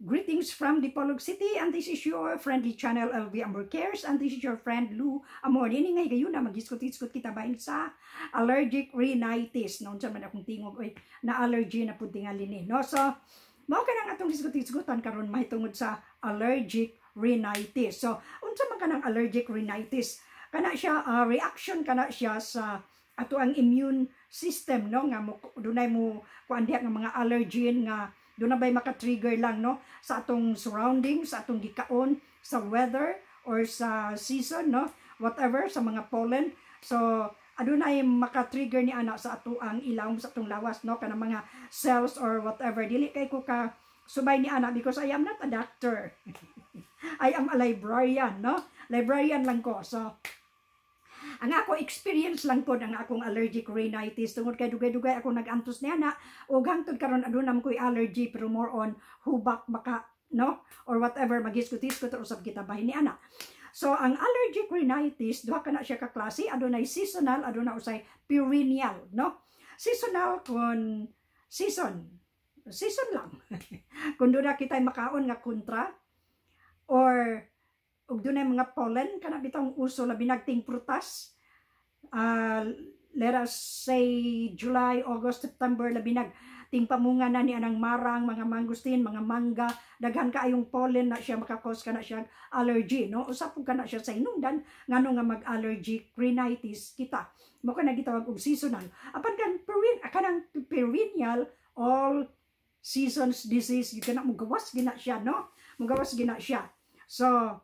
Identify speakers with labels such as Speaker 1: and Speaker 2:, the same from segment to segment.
Speaker 1: Greetings from Dipolog City, and this is your friendly channel LV Amor Cares, and this is your friend Lou Amor. Dini ngay gayon na mag-iskot-iskot kita bahin sa allergic rhinitis. Noon sa man akong tingog na allergy na pud tingali no. So mao ka nang atong iskot-iskotan karon mahitungod sa allergic rhinitis. So unsa man kanang allergic rhinitis? Kana siya reaction kana siya sa ato ang immune system no nga dunay mo kuan diha nga mga allergen nga doon na ba'y maka-trigger lang no sa atong surroundings, sa atong gikaon, sa weather or sa season no, whatever, sa mga pollen. So adunay maka-trigger ni ana sa ato ang ilawom sa atong lawas no kana mga cells or whatever. Dili kay ko ka subay ni ana because I am not a doctor. I am a librarian no, librarian lang ko. So ang ako experience lang po ang akong allergic rhinitis tungod kay dugay-dugay ako nagantos niya na o hangtod karon adunam ko'y allergy pero more on hubak baka no or whatever magiskut-iskut or usab kita bahin ni ana. So ang allergic rhinitis duha kana siya ka klase, adunay seasonal, aduna usay perennial no. Seasonal kun season lang. Kun duna kitay makaon nga kontra or ug dunay mga pollen kana bitong uso labi nagting prutas, let us say July, August, September labi nagting pamunga na ni anang marang, mga mangustin, mga mangga, daghan kaayong pollen na siya makakos kana siya allergy no. Usap pud kana siya sa inungdan ngano nga mag-allergic rhinitis kita mo kana gitawag og seasonal. Apan kanang perennial all seasons disease kana mugawas gina siya no, mugawas gina siya. So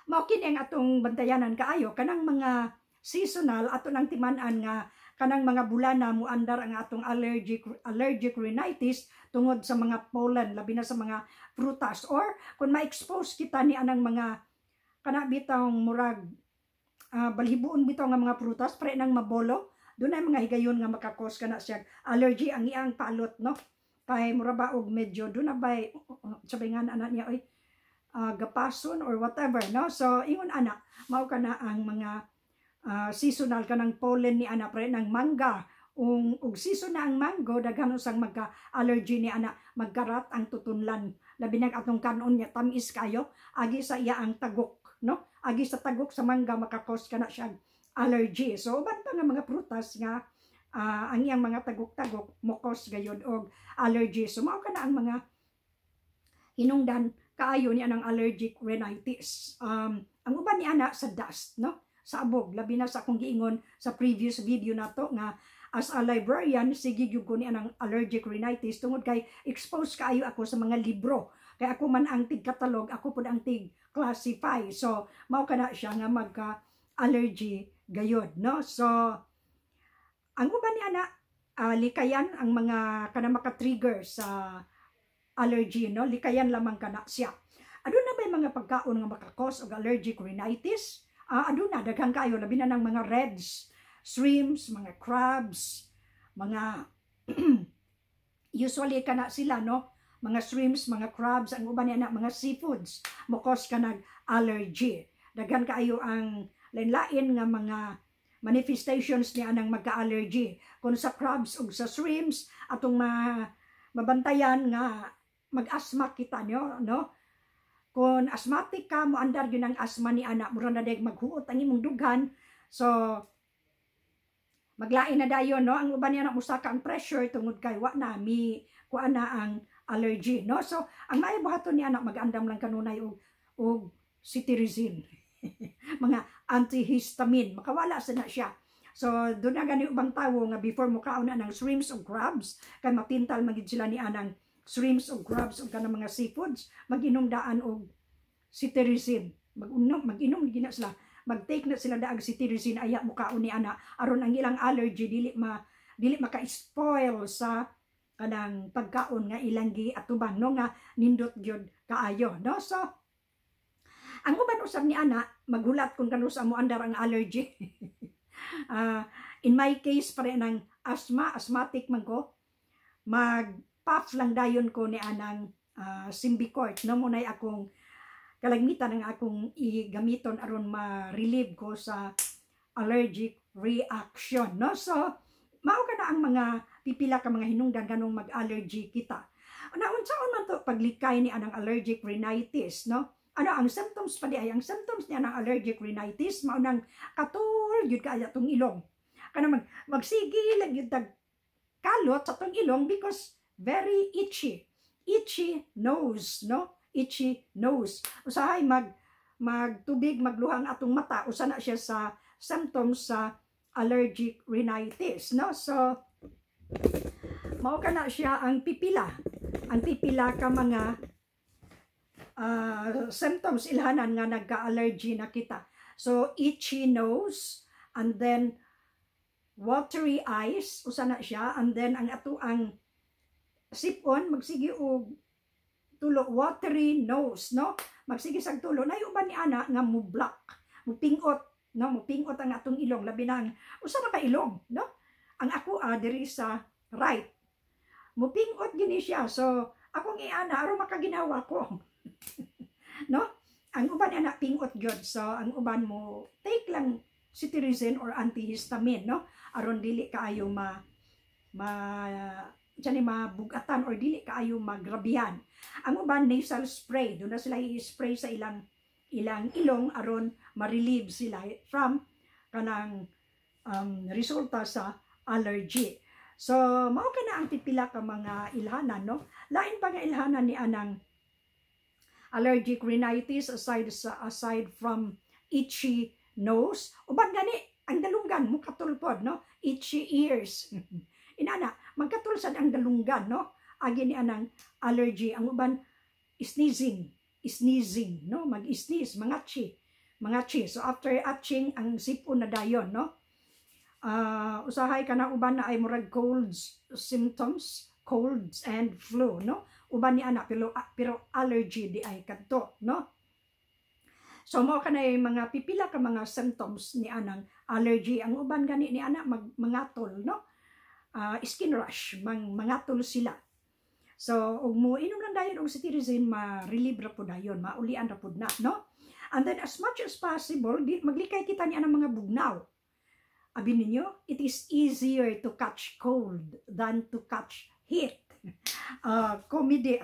Speaker 1: mao kini ang atong bantayanan kaayo kanang mga seasonal ato nang timan-an nga kanang mga bulana mo andar ang atong allergic rhinitis tungod sa mga pollen labi na sa mga prutas or kung ma-expose kita ni anang mga kana bitong murag balhibuon bitaw nga mga prutas pre nang mabolo dunay mga higayon nga makakos kana siya allergy ang iyang palot no kay mura ba og medyo duna bay sabay nga ana niya oy gapason or whatever no. So ingon ana mao kana ang mga seasonal kanang pollen ni ana pre ng mangga ug season na ang mango daghan usang magka-allergy ni ana magkarat ang tutunlan labi nag atong kanon niya tamis kayo agi sa iya ang tagok no, agi sa tagok sa mangga makakos kana siya allergy. So uban pa nga mga prutas nga ang iyang mga tagok-tagok mokos gayud og allergy. So mao kana ang mga hinungdan kaayo ni anang allergic rhinitis. Ang uban ni ana sa dust no, sa abog labi na sa akong giingon sa previous video nato nga as a librarian sige gyud ko ni anang allergic rhinitis tungod kay expose kaayo ako sa mga libro kay ako man ang tig-catalog, ako pud ang tig-classify. So mao kana siya nga magka-allergy gayod no. So ang uban ni ana likayan ang mga kana maka-trigger sa allergy no, likayan lamang kana siya. Aduna may mga pagkaon nga makakos og allergic rhinitis? Aduna daghang kaayo labi na ng mga reds, shrimps, mga crabs, mga usually kana sila no, mga shrimps, mga crabs, ang uban niya mga seafoods mokos kanang allergy. Daghan kaayo ang lain-lain nga mga manifestations ni anang magka-allergy. Kung sa crabs ug sa shrimps atong mabantayan nga mag-asthma kita nyo, no? Kung asthmatic ka, mo andar yun ang asthma ni anak, mura na dahil maghuot ang imong dughan. So, maglain na dayon, no? Ang uban niya na musaka ang pressure, tungod kay wa na, kuha na ang allergy, no? So, ang maibuhaton ni anak, mag-andam lang kanunay og cetirizine. Mga antihistamine, makawala sa na siya. So, doon na gani ubang tawo nga before mo kauna ng shrimps o crabs, kay mapintal magid sila ni anang shrimps o crabs o kanang mga seafoods, mag-inom daan og cetirizine. Mag-inom gina sila. Mag-take na sila daag cetirizine aya mukaon ni ana aron ang ilang allergy dili maka-spoil sa kanang pagkaon nga ilang giatuban no nga nindot gyud kaayo no. So ang uban usab ni ana maghulat kung kanus amo andar ang allergy. In my case pare nang asthmatic man ko, mag-puff lang dayon ko ni anang Symbicort no, munay akong kalagmitan ang akong igamiton aron ma-relieve ko sa allergic reaction no. So mao kana ang mga pipila ka mga hinungdan kanong mag-allergy kita. unsaon man to paglikay ni anang allergic rhinitis, no? Ano ang symptoms pa di ay ang symptoms niya ng allergic rhinitis mao nang katul gyud kaya tong ilong. Kana magsige lang gyud tag kalot sa tong ilong because very itchy. Itchy nose, no? Itchy nose. Usahay magtubig magluhang atong mata usa na siya sa symptoms sa allergic rhinitis, no? So mao kana siya ang pipila. Ang pipila ka mga symptoms ilhanan nga nagka-allergy na kita. So itchy nose, and then watery eyes usa na siya, and then ang ato ang sipon magsige og tulo watery nose, no? Magsige sag tulo nay uban ni ana nga mo black, mo pingot, no? Mo pingot ang atong ilong labi nang usa na ka ilong, no? Ang ako diri sa right mo pingot gini siya, so akong iana aron makaginawa ko. No? Ang uban ana pingot gyud, so ang uban mo take lang cetirizine or antihistamine, no? Aron dili kaayo mabugatan or dili kaayo magrabihan. Ang uban nasal spray, do na sila i-spray sa ilang ilong aron ma-relieve sila from kanang resulta sa allergy. So mao kana ang pipila ka mga ilhanan, no? Lain pa nga ilhanan ni anang allergic rhinitis aside from itchy nose, uban gani ang dalunggan mo katulpod, no? Itchy ears. Inana magkatulsad ang dalunggan, no? Agi ni anang allergy. Ang uban sneezing, no? Mag-sneeze, mangachi. So after atching ang sipon na dayon, no? Usahay ka na uban na ay murag colds symptoms, colds and flu, no? Uban ni anak pero allergy di ay kadto, no? So mao kanay mga pipila ka mga symptoms ni anang allergy. Ang uban gani ni anak mangatol, no? Skin rash, mangatol sila. So ug mo inom lang dayon og cetirizine, ma-relieve ra pud dayon, maulian ra pud na, no? And then as much as possible maglikay kita ni anang mga bugnaw. Abi ninyo, it is easier to catch cold than to catch heat. Komede.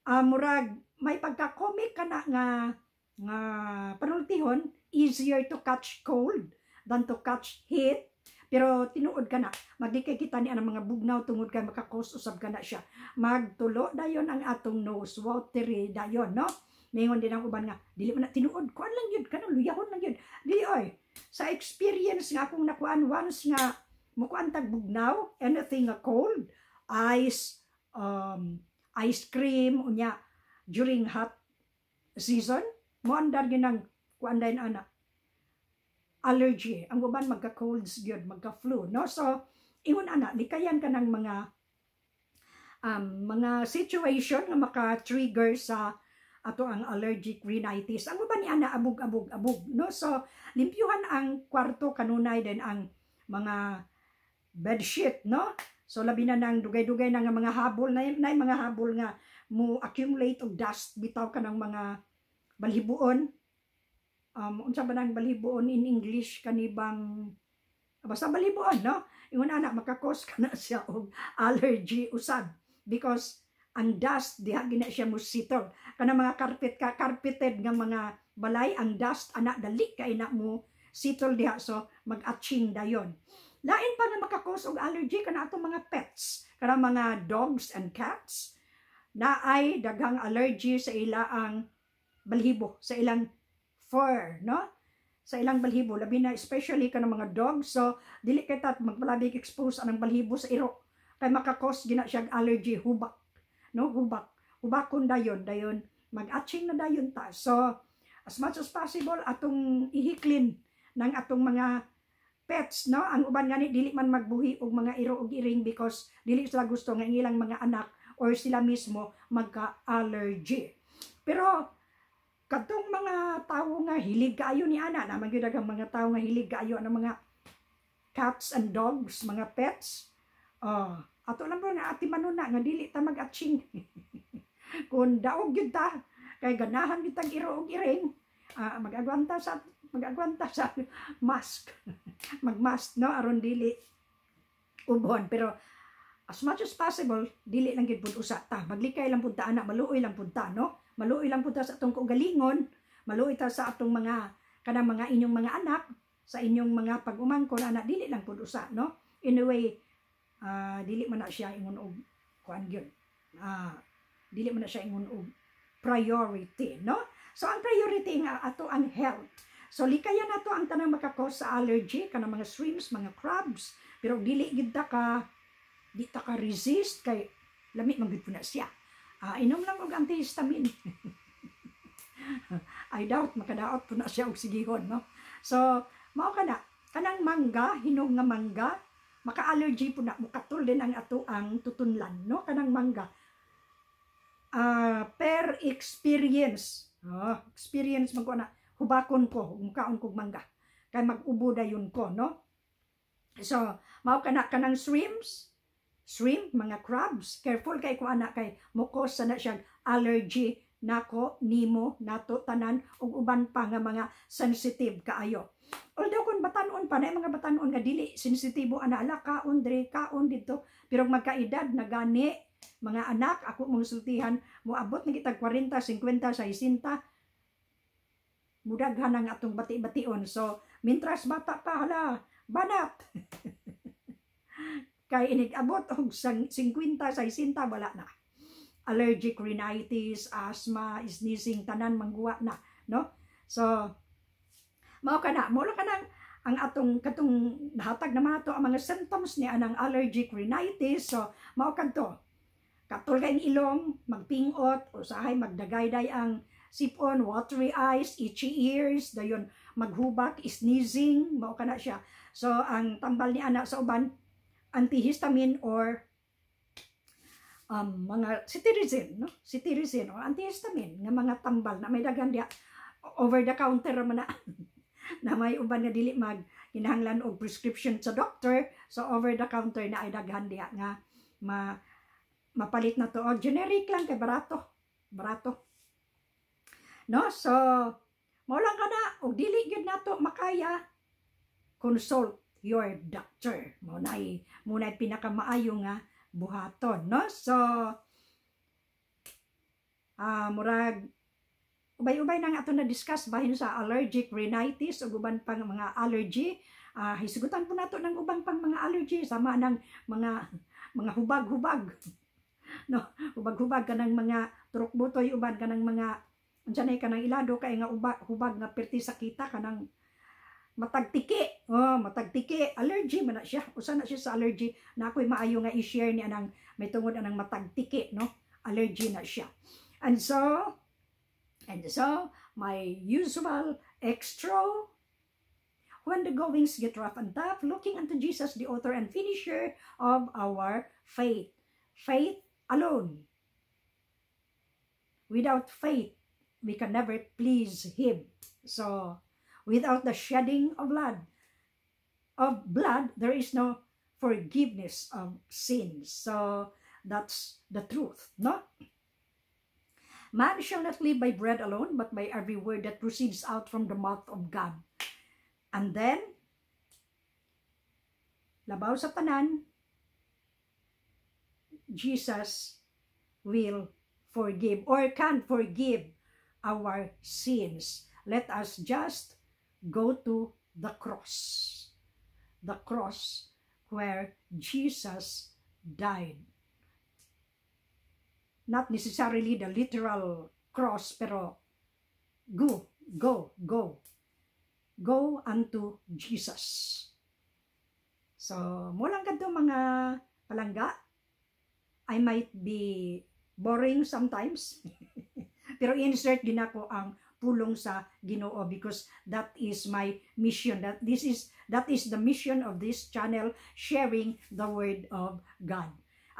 Speaker 1: Murag may pagka-comic ka na nga panultihon, easier to catch cold than to catch heat. Pero tinuod ka na, maglikay kita ni anang mga bugnaw tungod kay makakos usab ka na siya. Magtulo dayon ang atong nose, watery dayon, no? Mingon din ang uban nga, dili man na tinuod, kuan lang yun, kanang luyahon lang yun. Dili oy, sa experience nga akong nakuan once nga mukuan tag bugnaw, anything cold, ice cream unya during hot season, mo andar ginang kuan dayon ana allergy. Ang uban magka-colds gyud, magka-flu, no? So ingon ana likayan ka ng mga situation nga maka-trigger sa ato ang allergic rhinitis. Ang uban ni ana abog, no? So limpyuhan ang kwarto kanunay din ang mga bedsheet, no? So labi na nang dugay-dugay na nga mga habol na mga habol nga mo accumulate og dust, bitaw ka ng mga balhibuon. Unsa ba nang balhibuon in English kanibang basta balhibuon, no? Ingon ana makakos ka na siya og allergy usab because ang dust diha gina siya mosquito. Kana mga carpeted nga mga balay, ang dust ana dali kay na mo sitol diha, so mag-atching dayon. Lain pa nga makakos og allergy kana atong mga pets, kana mga dogs and cats na ay daghang allergy sa ilaang balhibo, sa ilang fur, no? Sa ilang balhibo, labi na especially kana mga dogs, so dili kay tat magpalabig expose anang balhibo sa iro kay makakos gina siya allergy, hubak, no? Hubakon dayon mag-atching na dayon ta. So as much as possible atong ihiklin ng atong mga pets, no? Ang uban gani dili man magbuhi og mga iro og iring because dili sila gusto nga ilang mga anak or sila mismo magka-allergy. Pero kadtong mga tawo nga hilig kaayo ni ana, na magyud ang mga tawo nga hilig kaayo ng mga cats and dogs, mga pets. Ato lang po nga ati manuna nga dili ta mag-atching. Kung daog gyud ta kay ganahan gyud tag iro og iring, mag-agwanta sa mask. Mag-mask, no, aron dili ubon. Pero as much as possible, dili lang gid pud usa ta. Maglikay lang pud ta ana, maluoy lang pud ta, no? Maluoy lang pud ta sa atong kaugalingon, maluoy ta sa atong mga kanang mga inyong mga anak, sa inyong mga pag-umangkon ana, dili lang pud usa, no? Anyway, dili man na siya ingon og kuan gyud. Dili man na siya ingon og priority, no? So ang priority nga ato ang health. So likayan nato ang tanang makakos sa allergy kanang mga shrimps, mga crabs, pero dili gid ta ka resist kay lami man gid na siya. Inom lang og antihistamine. I doubt makadaot po na siya og sigihon, no? So mao kanang mangga, hinog nga mangga, maka-allergy po na, mukatul din ang ato ang tutunlan, no? Kanang mangga. Per experience, experience man ko na, hubakon ko, mukaon kog mangga. Kay mag-ubo dayon ko, no? So, mao kanang shrimp, mga crabs, careful kay ko ana kay mukos na siya allergy nako, nimo, nato, tanan, ug uban pa nga mga sensitive kaayo. Although kung batanon pa na mga batanon nga dili sensitibo ana ala kaon dre kaon dito, pero magkaedad na gani mga anak ako mong sultihan moabot na kitag 40, 50, 60 mudaghan ang atong bati-bation. So mintras bata pa hala banat kay inig-abot og 50, 60 wala na. Allergic rhinitis, asthma, sneezing, tanan mangguwa na, no? So mao mo lang kanang ang atong katong nahatag naman ato ang mga symptoms ni anang allergic rhinitis. So mao kadto katol kay ilong magpingot, usahay magdagayday ang sipon, watery eyes, itchy ears, dayon maghubak, sneezing, mao kana siya. So ang tambal ni ana sa uban antihistamine or mga cetirizine, no? Cetirizine or antihistamine nga mga tambal na may daghan dia over the counter man na na may uban nga dili mag kinahanglan og prescription sa doctor, so over the counter na ay daghan dia nga mapalit na to, o generic lang kay barato, no? So mao lang kana og dili gyud nato makaya, consult your doctor. Munay pinakamaayo nga buhaton, no? So murag ubay-ubay nang ato na discuss bahin sa allergic rhinitis o uban pang mga allergy. Hisugutan po nato ng ubang pang mga allergy sama ng mga hubag-hubag, no? Hubag-hubag kanang mga turok butoy, uban kanang mga anjanay kanang ilado kay nga hubag nga perti sa kita kanang matagtiki. Matagtiki, allergy man na siya. Usa na siya sa allergy na ako'y maayo nga i-share ni anang may tungod anang matagtiki, no? Allergy na siya. And so my usual extra, when the goings get rough and tough, looking unto Jesus, the author and finisher of our faith. Faith alone. Without faith, we can never please Him. So without the shedding of blood, there is no forgiveness of sins. So that's the truth, no? Man shall not live by bread alone, but by every word that proceeds out from the mouth of God. And then, labaw sa tanan, Jesus will forgive or can forgive our sins. Let us just go to the cross where Jesus died. Not necessarily the literal cross, pero go unto Jesus. So mulang kadto mga palangga, I might be boring sometimes pero insert din ako ang pulong sa Ginoo because that is my mission. That is the mission of this channel, sharing the word of God.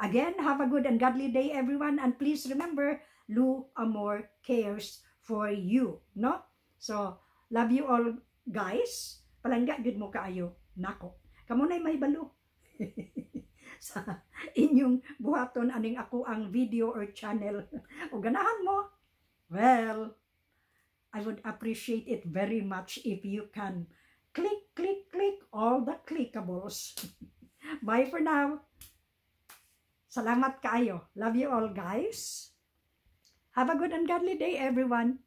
Speaker 1: Again, have a good and godly day, everyone, and please remember, Lou Amor cares for you, no? So love you all, guys. Palangga gud mo kaayo nako. Kamo nay may balo sa inyong buhaton aning ako ang video or channel. O ganahan mo, well, I would appreciate it very much if you can click all the clickables. Bye for now. Salamat kaayo. Love you all, guys. Have a good and godly day, everyone.